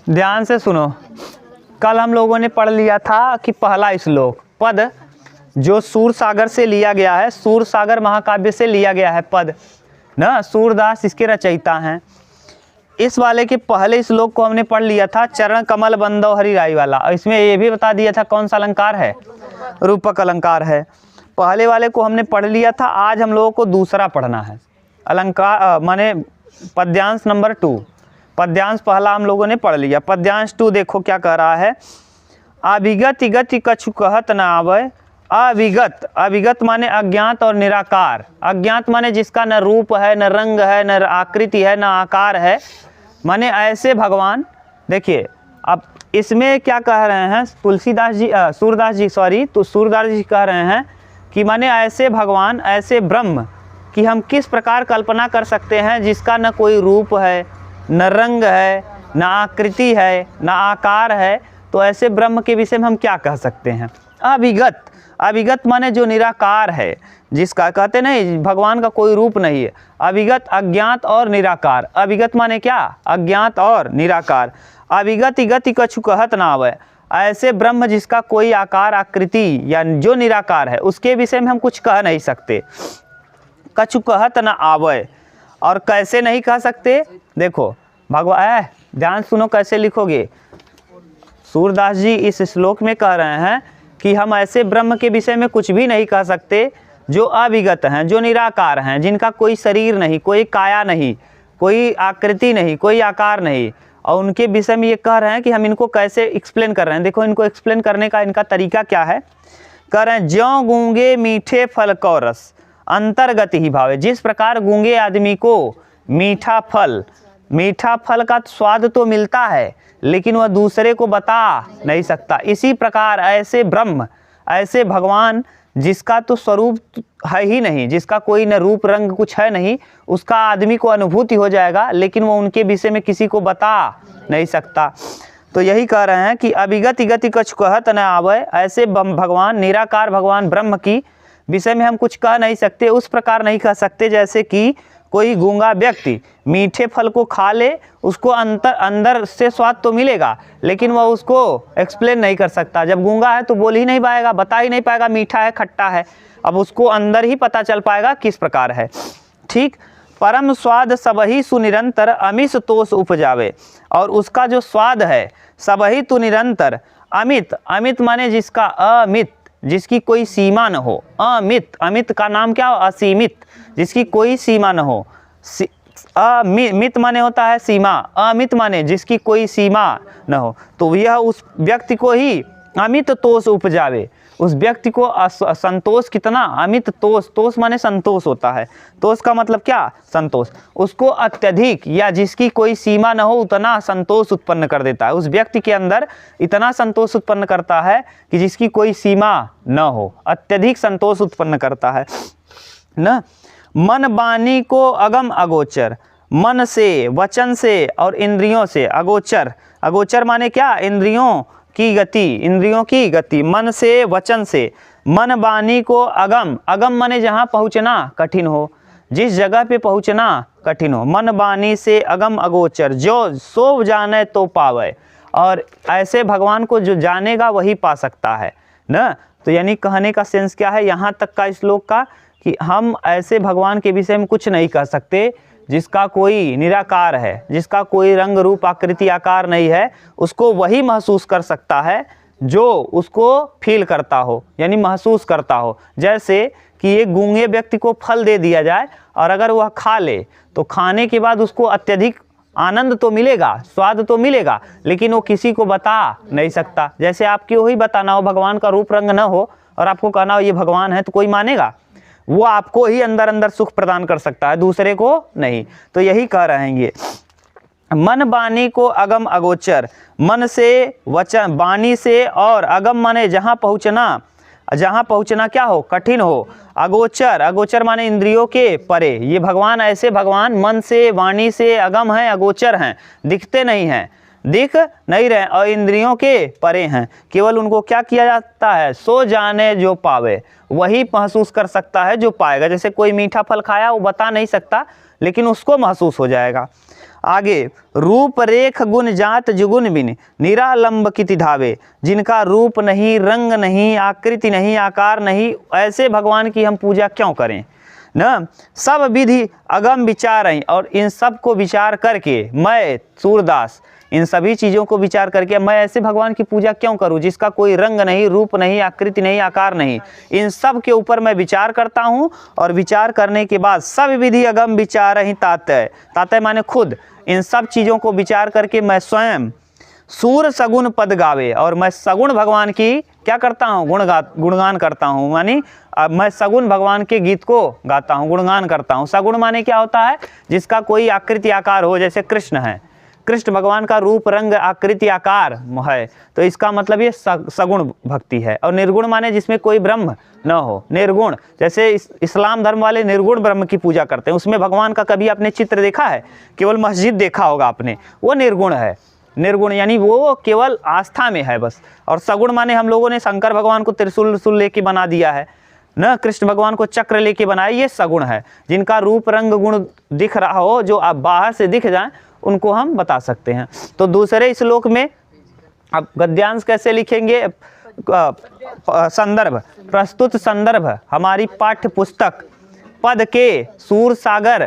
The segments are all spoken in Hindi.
ध्यान से सुनो। कल हम लोगों ने पढ़ लिया था कि पहला श्लोक पद जो सूरसागर से लिया गया है, सूरसागर महाकाव्य से लिया गया है पद ना, सूरदास इसके रचयिता हैं। इस वाले के पहले श्लोक को हमने पढ़ लिया था, चरण कमल बंदो हरि राई वाला, और इसमें ये भी बता दिया था कौन सा अलंकार है, रूपक अलंकार है। पहले वाले को हमने पढ़ लिया था। आज हम लोगों को दूसरा पढ़ना है अलंकार, माने पद्यांश नंबर 2। पद्यांश पहला हम लोगों ने पढ़ लिया, पद्यांश 2 देखो क्या कह रहा है। अभिगत गति कछु कहत न आवे। अभिगत, अभिगत माने अज्ञात और निराकार। अज्ञात माने जिसका न रूप है, न रंग है, न आकृति है, न आकार है, माने ऐसे भगवान। देखिए अब इसमें क्या कह रहे हैं तुलसीदास जी, सूरदास जी सॉरी, तो सूरदास जी कह रहे हैं कि माने ऐसे भगवान, ऐसे ब्रह्म कि हम किस प्रकार कल्पना कर सकते हैं जिसका न कोई रूप है, न रंग है, न आकृति है, न आकार है। तो ऐसे ब्रह्म के विषय में हम क्या कह सकते हैं। अभिगत, अभिगत माने जो निराकार है, जिसका कहते नहीं भगवान का कोई रूप नहीं है। अभिगत अज्ञात और निराकार। अभिगत माने क्या, अज्ञात और निराकार। अभिगत गति कछु कहत ना आवे। ऐसे ब्रह्म जिसका कोई आकार आकृति या जो निराकार है उसके विषय में हम कुछ कह नहीं सकते। कछु कहत न आवे, और कैसे नहीं कह सकते, देखो भगवान ध्यान सुनो कैसे लिखोगे। सूरदास जी इस श्लोक में कह रहे हैं कि हम ऐसे ब्रह्म के विषय में कुछ भी नहीं कह सकते जो अविगत हैं, जो निराकार हैं, जिनका कोई शरीर नहीं, कोई काया नहीं, कोई आकृति नहीं, कोई आकार नहीं, और उनके विषय में ये कह रहे हैं कि हम इनको कैसे एक्सप्लेन कर रहे हैं। देखो इनको एक्सप्लेन करने का इनका तरीका क्या है। कह रहे हैं ज्यों गूंगे मीठे फल को रस अंतर्गत ही भावे। जिस प्रकार गूंगे आदमी को मीठा फल का स्वाद तो मिलता है लेकिन वह दूसरे को बता नहीं सकता, इसी प्रकार ऐसे ब्रह्म, ऐसे भगवान जिसका तो स्वरूप है ही नहीं, जिसका कोई न रूप रंग कुछ है नहीं, उसका आदमी को अनुभूति हो जाएगा लेकिन वो उनके विषय में किसी को बता नहीं सकता। तो यही कह रहे हैं कि अभिगत गति कछु कहत न आवे। ऐसे भगवान, निराकार भगवान ब्रह्म की विषय में हम कुछ कह नहीं सकते। उस प्रकार नहीं कह सकते जैसे कि कोई गूंगा व्यक्ति मीठे फल को खा ले, उसको अंदर से स्वाद तो मिलेगा लेकिन वह उसको एक्सप्लेन नहीं कर सकता। जब गूंगा है तो बोल ही नहीं पाएगा, बता ही नहीं पाएगा मीठा है खट्टा है, अब उसको अंदर ही पता चल पाएगा किस प्रकार है। ठीक, परम स्वाद सबही सुनिरंतर अमित तोष उपजावे। और उसका जो स्वाद है सबही तु निरंतर अमित, अमित माने जिसका अमित, जिसकी कोई सीमा न हो। अमित, अमित का नाम क्या हो, असीमित, जिसकी कोई सीमा न हो। अमित माने होता है सीमा, अमित माने जिसकी कोई सीमा न हो। तो यह उस व्यक्ति को ही अमित तोष उपजावे, उस व्यक्ति को संतोष कितना, अमित तोष, तोष माने संतोष होता है, तोष का मतलब क्या, संतोष। उसको अत्यधिक या जिसकी कोई सीमा न हो उतना संतोष उत्पन्न कर देता है। उस व्यक्ति के अंदर इतना संतोष उत्पन्न करता है कि जिसकी कोई सीमा न हो, अत्यधिक संतोष उत्पन्न करता है न। मन वाणी को अगम अगोचर, मन से, वचन से और इंद्रियों से। अगोचर, अगोचर माने क्या, इंद्रियों की गति, इंद्रियों की गति, मन से, वचन से। मन वाणी को अगम, अगम माने जहाँ पहुँचना कठिन हो, जिस जगह पे पहुँचना कठिन हो। मन वाणी से अगम अगोचर, जो सो जाने तो पावे। और ऐसे भगवान को जो जानेगा वही पा सकता है न। तो यानी कहने का सेंस क्या है यहाँ तक का श्लोक का, कि हम ऐसे भगवान के विषय में कुछ नहीं कह सकते जिसका कोई निराकार है, जिसका कोई रंग रूप आकृति आकार नहीं है। उसको वही महसूस कर सकता है जो उसको फील करता हो, यानी महसूस करता हो। जैसे कि एक गूंगे व्यक्ति को फल दे दिया जाए और अगर वह खा ले तो खाने के बाद उसको अत्यधिक आनंद तो मिलेगा, स्वाद तो मिलेगा, लेकिन वो किसी को बता नहीं सकता। जैसे आपको ही बताना हो, भगवान का रूप रंग न हो और आपको कहना हो ये भगवान है, तो कोई मानेगा? वो आपको ही अंदर अंदर सुख प्रदान कर सकता है, दूसरे को नहीं। तो यही कह रहे हैं ये, मन वाणी को अगम अगोचर, मन से, वचन, वाणी से, और अगम माने जहाँ पहुँचना, जहाँ पहुँचना क्या हो, कठिन हो। अगोचर, अगोचर माने इंद्रियों के परे। ये भगवान, ऐसे भगवान मन से, वाणी से अगम हैं, अगोचर हैं, दिखते नहीं हैं, दिख नहीं रहे और इंद्रियों के परे हैं। केवल उनको क्या किया जाता है, सो जाने जो पावे, वही महसूस कर सकता है जो पाएगा। जैसे कोई मीठा फल खाया वो बता नहीं सकता लेकिन उसको महसूस हो जाएगा। आगे रूप रेख गुण जात जुगुन बिन निरालंब किति धावे, जिनका रूप नहीं, रंग नहीं, आकृति नहीं, आकार नहीं, ऐसे भगवान की हम पूजा क्यों करें न। सब विधि अगम विचार हैं, और इन सब को विचार करके मैं सूरदास इन सभी चीज़ों को विचार करके मैं ऐसे भगवान की पूजा क्यों करूं जिसका कोई रंग नहीं, रूप नहीं, आकृति नहीं, आकार नहीं। इन सब के ऊपर मैं विचार करता हूं, और विचार करने के बाद सब विधि अगम विचार ही तातय, तातय माने खुद, इन सब चीज़ों को विचार करके मैं स्वयं सूर सगुण पद गावे, और मैं सगुण भगवान की क्या करता हूँ, गुणगान करता हूँ। मानी मैं सगुण भगवान के गीत को गाता हूँ, गुणगान करता हूँ। सगुण माने क्या होता है, जिसका कोई आकृति आकार हो, जैसे कृष्ण है, कृष्ण भगवान का रूप रंग आकृति आकार है, तो इसका मतलब ये सगुण भक्ति है। और निर्गुण माने जिसमें कोई ब्रह्म न हो, निर्गुण, जैसे इस्लाम धर्म वाले निर्गुण ब्रह्म की पूजा करते हैं, उसमें भगवान का कभी आपने चित्र देखा है, केवल मस्जिद देखा होगा आपने, वो निर्गुण है। निर्गुण यानी वो केवल आस्था में है बस। और सगुण माने हम लोगों ने शंकर भगवान को त्रिशूल लेके बना दिया है न, कृष्ण भगवान को चक्र लेके बनाया, ये सगुण है। जिनका रूप रंग गुण दिख रहा हो, जो आप बाहर से दिख जाए, उनको हम बता सकते हैं। तो दूसरे श्लोक में अब गद्यांश कैसे लिखेंगे, संदर्भ, प्रस्तुत संदर्भ हमारी पाठ्य पुस्तक पद के सूर सागर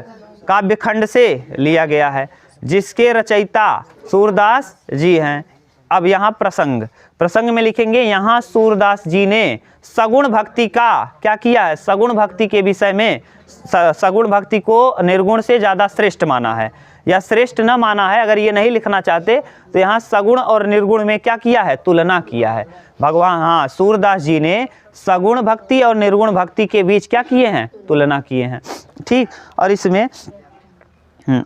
काव्यखंड से लिया गया है, जिसके रचयिता सूरदास जी हैं। अब यहाँ प्रसंग में लिखेंगे, यहाँ सूरदास जी ने सगुण भक्ति का क्या किया है, सगुण भक्ति के विषय में सगुण भक्ति को निर्गुण से ज़्यादा श्रेष्ठ माना है, या श्रेष्ठ न माना है। अगर ये नहीं लिखना चाहते तो यहाँ सगुण और निर्गुण में क्या किया है, तुलना किया है भगवान। हाँ, सूरदास जी ने सगुण भक्ति और निर्गुण भक्ति के बीच क्या किए हैं, तुलना किए हैं। ठीक, और इसमें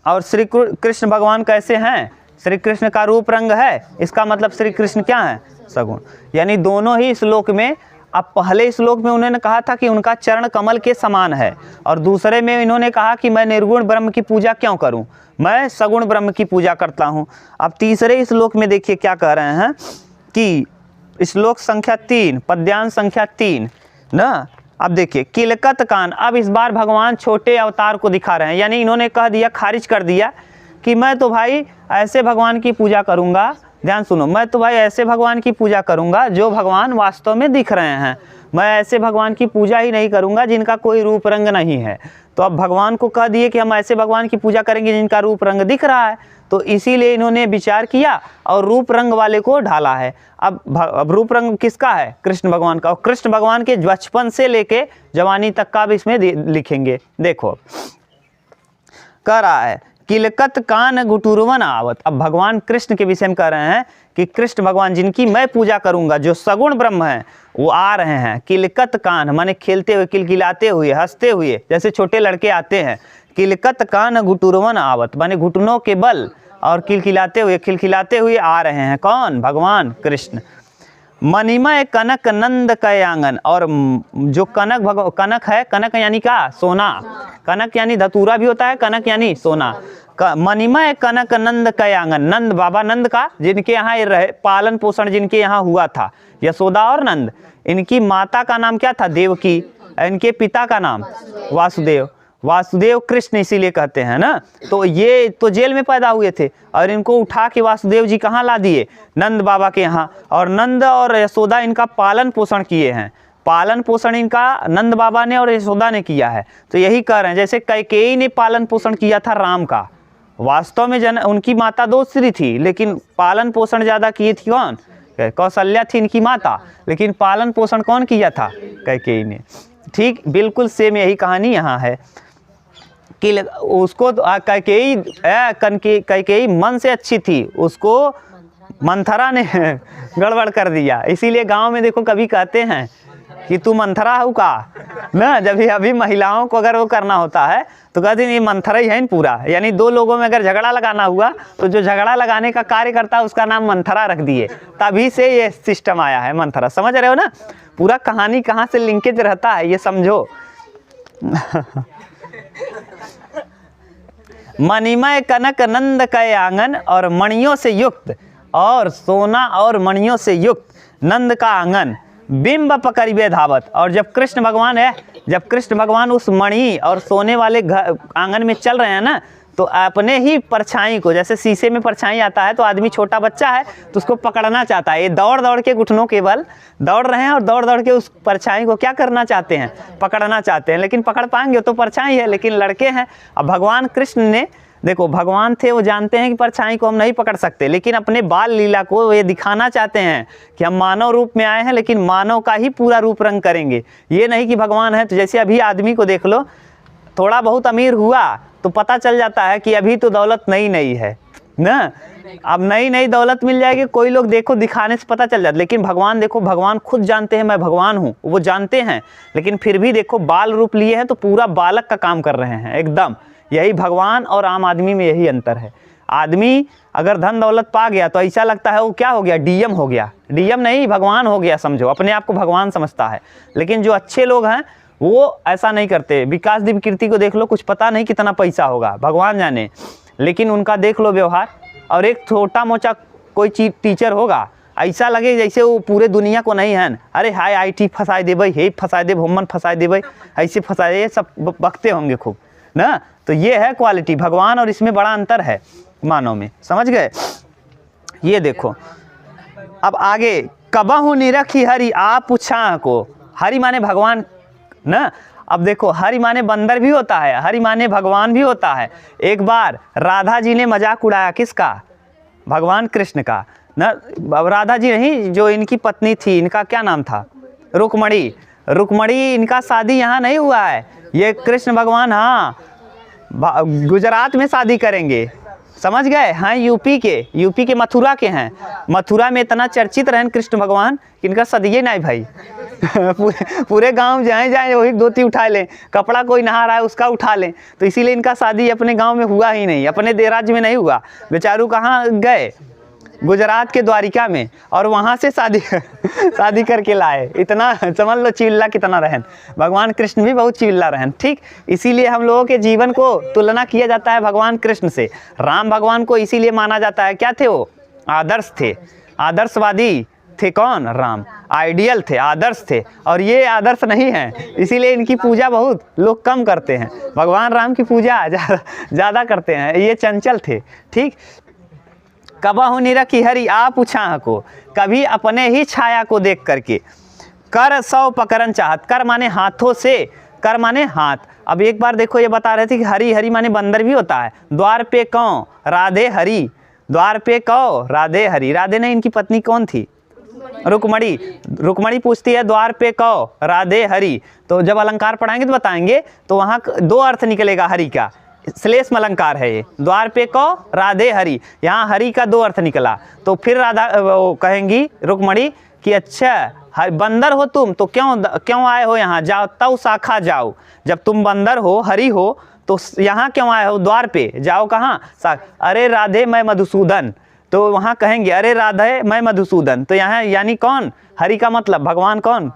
और श्री कृष्ण भगवान कैसे हैं, श्री कृष्ण का रूप रंग है, इसका मतलब श्री कृष्ण क्या है, सगुण। यानी दोनों ही श्लोक में, अब पहले श्लोक में उन्होंने कहा था कि उनका चरण कमल के समान है, और दूसरे में इन्होंने कहा कि मैं निर्गुण ब्रह्म की पूजा क्यों करूं, मैं सगुण ब्रह्म की पूजा करता हूं। अब तीसरे श्लोक में देखिए क्या कह रहे हैं कि श्लोक संख्या 3, पद्यांश संख्या 3 ना। अब देखिए, किलकत कान, अब इस बार भगवान छोटे अवतार को दिखा रहे हैं, यानी इन्होंने कह दिया, खारिज कर दिया कि मैं तो भाई ऐसे भगवान की पूजा करूंगा। ध्यान सुनो, मैं तो भाई ऐसे भगवान की पूजा करूंगा जो भगवान वास्तव में दिख रहे हैं, मैं ऐसे भगवान की पूजा ही नहीं करूंगा जिनका कोई रूप रंग नहीं है। तो अब भगवान को कह दिए कि हम ऐसे भगवान की पूजा करेंगे जिनका रूप रंग दिख रहा है, तो इसीलिए इन्होंने विचार किया और रूप रंग वाले को ढाला है। अब रूप रंग किसका है, कृष्ण भगवान का, और कृष्ण भगवान के बचपन से लेके जवानी तक का भी इसमें लिखेंगे। देखो कह रहा है, किलकत कान गुटुरवन आवत। अब भगवान कृष्ण के विषय में कह रहे हैं कि कृष्ण भगवान जिनकी मैं पूजा करूंगा, जो सगुण ब्रह्म हैं, वो आ रहे हैं। किलकत कान माने खेलते हुए, किलकिलाते हुए, हंसते हुए, जैसे छोटे लड़के आते हैं। किलकत कान गुटुरवन आवत माने घुटनों के बल और खिलखिलाते हुए आ रहे हैं। कौन, भगवान कृष्ण। मणिमय कनक नंद कय आंगन, और जो कनक है, कनक यानी का सोना, कनक यानी धतूरा भी होता है, कनक यानी सोना। मणिमय कनक नंद कय आंगन, नंद बाबा नंद का, जिनके यहाँ रहे पालन पोषण जिनके यहाँ हुआ था, यशोदा और नंद। इनकी माता का नाम क्या था, देवकी, इनके पिता का नाम वासुदेव। वासुदेव कृष्ण इसीलिए कहते हैं ना। तो ये तो जेल में पैदा हुए थे, और इनको उठा के वासुदेव जी कहाँ ला दिए, नंद बाबा के यहाँ, और नंद और यशोदा इनका पालन पोषण किए हैं। पालन पोषण इनका नंद बाबा ने और यशोदा ने किया है। तो यही कह रहे हैं, जैसे कैकेयी ने पालन पोषण किया था राम का, वास्तव में उनकी माता दूसरी थी, लेकिन पालन पोषण ज़्यादा किए थी कौन, कौशल्या थी इनकी माता, लेकिन पालन पोषण कौन किया था, कैकेयी ने। ठीक, बिल्कुल सेम यही कहानी यहाँ है कि उसको कैकेयी मन से अच्छी थी, उसको मंथरा ने गड़बड़ कर दिया। इसीलिए गांव में देखो कभी कहते हैं कि तू मंथरा हो का ना, जब अभी महिलाओं को अगर वो करना होता है तो कहते हैं ये मंथरा ही है पूरा। यानी दो लोगों में अगर झगड़ा लगाना हुआ तो जो झगड़ा लगाने का कार्य करता है उसका नाम मंथरा रख दिए, तभी से ये सिस्टम आया है मंथरा। समझ रहे हो ना, पूरा कहानी कहाँ से लिंकेज रहता है ये समझो। मणिमय कनक नंद कय आंगन, और मणियों से युक्त, और सोना और मणियों से युक्त नंद का आंगन, बिंब पकड़िबे धावत। और जब कृष्ण भगवान उस मणि और सोने वाले आंगन में चल रहे हैं ना, तो अपने ही परछाई को, जैसे शीशे में परछाई आता है तो आदमी छोटा बच्चा है तो उसको पकड़ना चाहता है, ये दौड़ दौड़ के घुटनों के बल दौड़ रहे हैं और दौड़ दौड़ के उस परछाई को क्या करना चाहते हैं, पकड़ना चाहते हैं। लेकिन पकड़ पाएंगे तो परछाई है, लेकिन लड़के हैं। अब भगवान कृष्ण ने, देखो भगवान थे, वो जानते हैं कि परछाई को हम नहीं पकड़ सकते, लेकिन अपने बाल लीला को ये दिखाना चाहते हैं कि हम मानव रूप में आए हैं, लेकिन मानव का ही पूरा रूप रंग करेंगे। ये नहीं कि भगवान है। तो जैसे अभी आदमी को देख लो, थोड़ा बहुत अमीर हुआ तो पता चल जाता है कि अभी तो दौलत नई नई है ना, अब नई नई दौलत मिल जाएगी। कोई लोग देखो दिखाने से पता चल जाता, लेकिन भगवान देखो, भगवान खुद जानते हैं मैं भगवान हूँ, वो जानते हैं, लेकिन फिर भी देखो बाल रूप लिए हैं तो पूरा बालक का काम कर रहे हैं एकदम। यही भगवान और आम आदमी में यही अंतर है। आदमी अगर धन दौलत पा गया तो ऐसा लगता है वो क्या हो गया, डीएम हो गया। डीएम नहीं, भगवान हो गया समझो, अपने आप को भगवान समझता है। लेकिन जो अच्छे लोग हैं वो ऐसा नहीं करते। विकास दिव्य कीर्ति को देख लो, कुछ पता नहीं कितना पैसा होगा, भगवान जाने, लेकिन उनका देख लो व्यवहार। और एक छोटा मोटा कोई चीज टीचर होगा, ऐसा लगे जैसे वो पूरे दुनिया को नहीं है। अरे हाय IT फंसाए दे भाई, हे फंसाए दे, भूमन फंसाए दे भाई, ऐसे फंसाए, ये सब बकते होंगे खूब ना। तो ये है क्वालिटी भगवान, और इसमें बड़ा अंतर है मानव में, समझ गए। ये देखो अब आगे, कबहु निरखी हरि आप पूछा को। हरि माने भगवान ना। अब देखो हरि माने बंदर भी होता है, हरि माने भगवान भी होता है। एक बार राधा जी ने मजाक उड़ाया, किसका, भगवान कृष्ण का ना। राधा जी नहीं, जो इनकी पत्नी थी, इनका क्या नाम था, रुक्मणी। रुक्मणी, इनका शादी यहाँ नहीं हुआ है, ये कृष्ण भगवान हाँ गुजरात में शादी करेंगे, समझ गए। हाँ यूपी के मथुरा के हैं। मथुरा में इतना चर्चित रहे कृष्ण भगवान कि इनका सदिए नहीं भाई पूरे गांव जाए वही धोती उठा लें, कपड़ा कोई नहा रहा है उसका उठा लें। तो इसीलिए इनका शादी अपने गांव में हुआ ही नहीं, अपने राज्य में नहीं हुआ। बेचारू कहाँ गए, गुजरात के द्वारिका में, और वहाँ से शादी करके लाए। इतना समझ लो चिल्ला कितना रहन। भगवान कृष्ण भी बहुत चिल्ला रहन, ठीक। इसीलिए हम लोगों के जीवन को तुलना किया जाता है भगवान कृष्ण से। राम भगवान को इसीलिए माना जाता है, क्या थे वो, आदर्श थे, आदर्शवादी थे। कौन, राम आइडियल थे, आदर्श थे, और ये आदर्श नहीं है, इसीलिए इनकी पूजा बहुत लोग कम करते हैं। भगवान राम की पूजा ज़्यादा करते हैं, ये चंचल थे, ठीक। कबहु निरखी हरि आप पूछा को, कभी अपने ही छाया को देख करके। कर सौ पकड़न चाहत, कर माने हाथों से, कर माने हाथ। अब एक बार देखो ये बता रहे थे कि हरि, हरि माने बंदर भी होता है। द्वार पे कौन, राधे हरि, द्वार पे कौ राधे हरि। राधे ने इनकी पत्नी कौन थी, रुक्मणी। रुक्मणी पूछती है द्वार पे कौ राधे हरि। तो जब अलंकार पढ़ाएंगे तो बताएंगे, तो वहाँ दो अर्थ निकलेगा हरि का, श्लेष अलंकार है ये। द्वार पे कौ राधे हरि, यहाँ हरि का दो अर्थ निकला। तो फिर राधा वो कहेंगी रुक्मणी कि अच्छा बंदर हो तुम तो क्यों आए हो यहाँ, जाओ तव शाखा जाओ। जब तुम बंदर हो, हरि हो, तो यहाँ क्यों आए हो, द्वार पे जाओ, कहाँ, अरे राधे मैं मधुसूदन। तो वहाँ कहेंगे अरे राधे मैं मधुसूदन। तो यहाँ यानी कौन, हरि का मतलब भगवान कौन,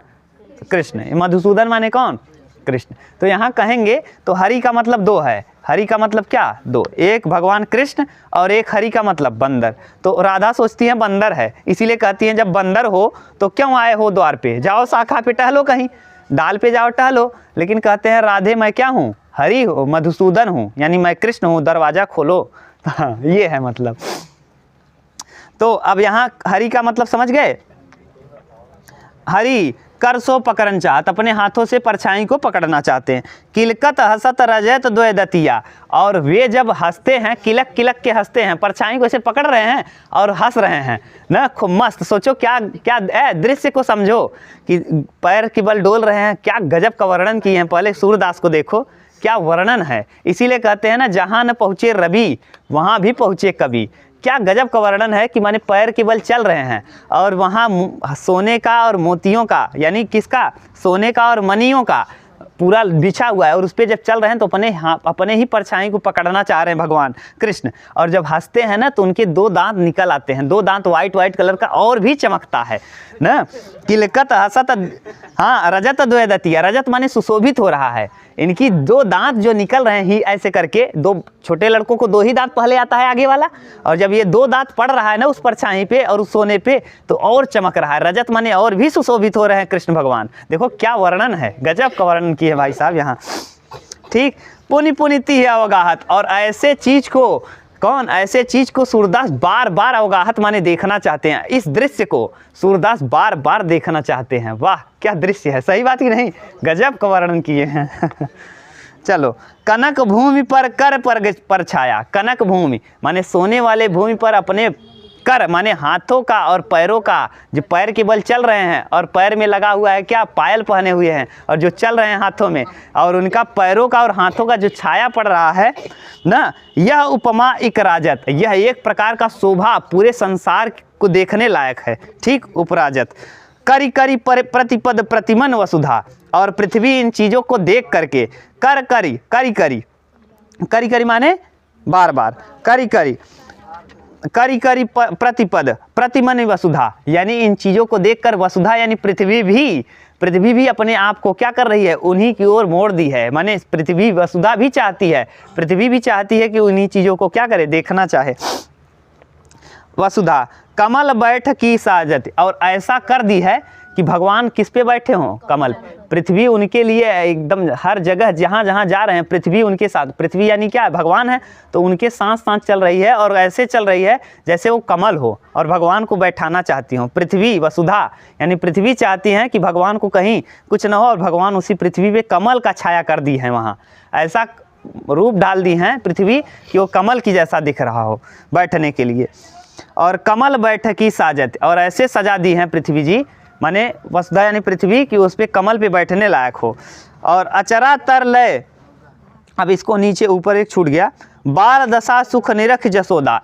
कृष्ण। मधुसूदन माने कौन, कृष्ण। तो यहाँ कहेंगे तो हरि का मतलब दो है। हरि का मतलब क्या, दो, एक भगवान कृष्ण और एक हरि का मतलब बंदर। तो राधा सोचती है बंदर है, इसीलिए कहती हैं जब बंदर हो तो क्यों आए हो द्वार पे, जाओ शाखा पे टहलो, कहीं डाल पे जाओ टहलो। लेकिन कहते हैं राधे मैं क्या हूँ, हरि हो, मधुसूदन हूँ, यानी मैं कृष्ण हूँ, दरवाजा खोलो। ये है मतलब। तो अब यहाँ हरि का मतलब समझ गए। हरि कर सो पकड़न चाहत, अपने हाथों से परछाई को पकड़ना चाहते हैं। किलकत हसत रजत द्वय दतिया, और वे जब हंसते हैं, किलक किलक के हंसते हैं, परछाई को ऐसे पकड़ रहे हैं और हंस रहे हैं ना, खूब मस्त। सोचो क्या क्या दृश्य को समझो कि पैर के बल डोल रहे हैं, क्या गजब का वर्णन किए हैं। पहले सूरदास को देखो क्या वर्णन है। इसीलिए कहते हैं ना, जहाँ न पहुँचे रवि वहाँ भी पहुँचे कवि। क्या गजब का वर्णन है कि माने पैर के बल चल रहे हैं और वहाँ सोने का और मोतियों का, यानी किसका, सोने का और मणियों का पूरा बिछा हुआ है, और उस पर जब चल रहे हैं तो अपने ही परछाई को पकड़ना चाह रहे हैं भगवान कृष्ण। और जब हंसते हैं ना तो उनके दो दांत निकल आते हैं, दो दांत वाइट कलर का और भी चमकता है ना। किलकत हसत, हाँ रजत द्वय दतिया, रजत माने सुशोभित हो रहा है। इनकी दो दांत जो निकल रहे हैं ही ऐसे करके, दो छोटे लड़कों को दो ही दांत पहले आता है आगे वाला, और जब ये दो दांत पड़ रहा है ना उस परछाई पे और उस सोने पे तो और चमक रहा है। रजत माने और भी सुशोभित हो रहे हैं कृष्ण भगवान। देखो क्या वर्णन है, गजब का वर्णन किए भाई साहब यहाँ, ठीक। पुनि पुनिति है अवगाहत। और ऐसे चीज को कौन, ऐसे चीज को सूरदास बार बार अवगाहत माने देखना चाहते हैं। इस दृश्य को सूरदास बार बार देखना चाहते हैं। वाह क्या दृश्य है, सही बात ही नहीं, गजब का वर्णन किए हैं। चलो, कनक भूमि पर कर पर छाया। कनक भूमि माने सोने वाले भूमि पर अपने कर माने हाथों का और पैरों का, जो पैर के बल चल रहे हैं और पैर में लगा हुआ है क्या, पायल पहने हुए हैं और जो चल रहे हैं हाथों में, और उनका पैरों का और हाथों का जो छाया पड़ रहा है ना, यह उपमा एक राजत, यह एक प्रकार का शोभा पूरे संसार को देखने लायक है। ठीक, उपराजत। करी करी प्रतिपद प्रतिमन वसुधा। और पृथ्वी इन चीज़ों को देख करके कर करी करी करी करी करी माने बार बार, करी करी करी करी प्रतिपद प्रतिमन वसुधा, यानी इन चीज़ों को देखकर वसुधा यानी पृथ्वी भी अपने आप को क्या कर रही है, उन्हीं की ओर मोड़ दी है। माने पृथ्वी, वसुधा भी चाहती है, पृथ्वी भी चाहती है कि उन्हीं चीज़ों को क्या करे, देखना चाहे। वसुधा कमल बैठ की साजत। और ऐसा कर दी है कि भगवान किस पे बैठे हों, कमल। पृथ्वी उनके लिए एकदम हर जगह जहाँ जहाँ जा रहे हैं पृथ्वी उनके साथ, पृथ्वी यानी क्या है, भगवान है, तो उनके साथ साथ चल रही है और ऐसे चल रही है जैसे वो कमल हो और भगवान को बैठाना चाहती हूँ। पृथ्वी वसुधा यानी पृथ्वी चाहती हैं कि भगवान को कहीं कुछ ना हो और भगवान उसी पृथ्वी पे कमल का छाया कर दी है, वहाँ ऐसा रूप डाल दी हैं पृथ्वी कि वो कमल की जैसा दिख रहा हो बैठने के लिए। और कमल बैठकी साजत, और ऐसे सजा दी हैं पृथ्वी जी, माने वसुधा यानी पृथ्वी कि उस पे कमल पे बैठने लायक हो। और अचरा तर लय, अब इसको नीचे ऊपर एक छूट गया, बाल दशा सुख निरख यशोदा।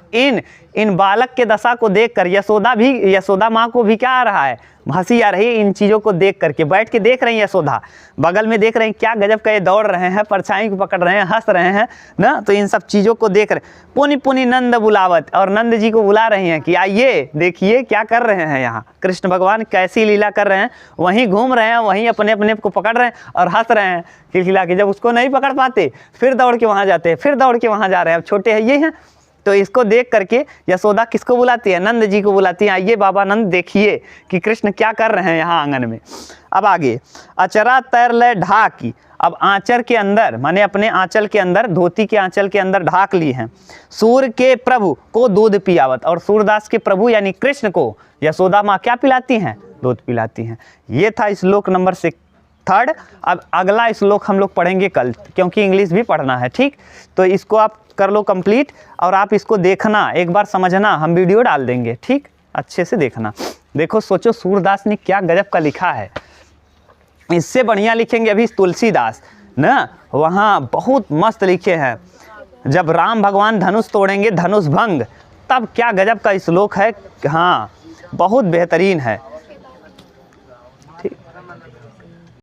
इन बालक के दशा को देखकर यशोदा माँ को भी क्या आ रहा है, हंसी आ रही है। इन चीज़ों को देख करके बैठ के देख रही हैं यशोदा, बगल में देख रहे हैं क्या गजब का ये दौड़ रहे हैं, परछाई को पकड़ रहे हैं, हंस रहे हैं ना, तो इन सब चीज़ों को देख रहे। पुनि पुनि नंद बुलावत, और नंद जी को बुला रही हैं कि आइए देखिए क्या कर रहे हैं यहाँ, कृष्ण भगवान कैसी लीला कर रहे हैं। वहीं घूम रहे हैं, वहीं अपने अपने को पकड़ रहे हैं और हंस रहे हैं खिलखिला के। जब उसको नहीं पकड़ पाते फिर दौड़ के वहाँ जाते हैं, फिर दौड़ के वहाँ जा रहे हैं। अब छोटे हैं ये हैं, तो इसको देख करके यशोदा किसको बुलाती है, नंद जी को बुलाती है, आइए बाबा नंद देखिए कि कृष्ण क्या कर रहे हैं यहाँ आंगन में। अब आगे, अचरा तैर ले ढाकी। अब आंचल के अंदर माने अपने आंचल के अंदर, धोती के आंचल के अंदर ढाक ली हैं। सूर के प्रभु को दूध पियावत, और सूरदास के प्रभु यानी कृष्ण को यशोदा माँ क्या पिलाती हैं, दूध पिलाती हैं। ये था श्लोक नंबर 3। अब अगला श्लोक हम लोग पढ़ेंगे कल, क्योंकि इंग्लिश भी पढ़ना है। ठीक, तो इसको आप कर लो कंप्लीट, और आप इसको देखना, एक बार समझना, हम वीडियो डाल देंगे। ठीक, अच्छे से देखना। देखो सोचो सूरदास ने क्या गजब का लिखा है, इससे बढ़िया लिखेंगे अभी तुलसीदास ना, वहाँ बहुत मस्त लिखे हैं। जब राम भगवान धनुष तोड़ेंगे, धनुष भंग, तब क्या गजब का श्लोक है। हाँ, बहुत बेहतरीन है।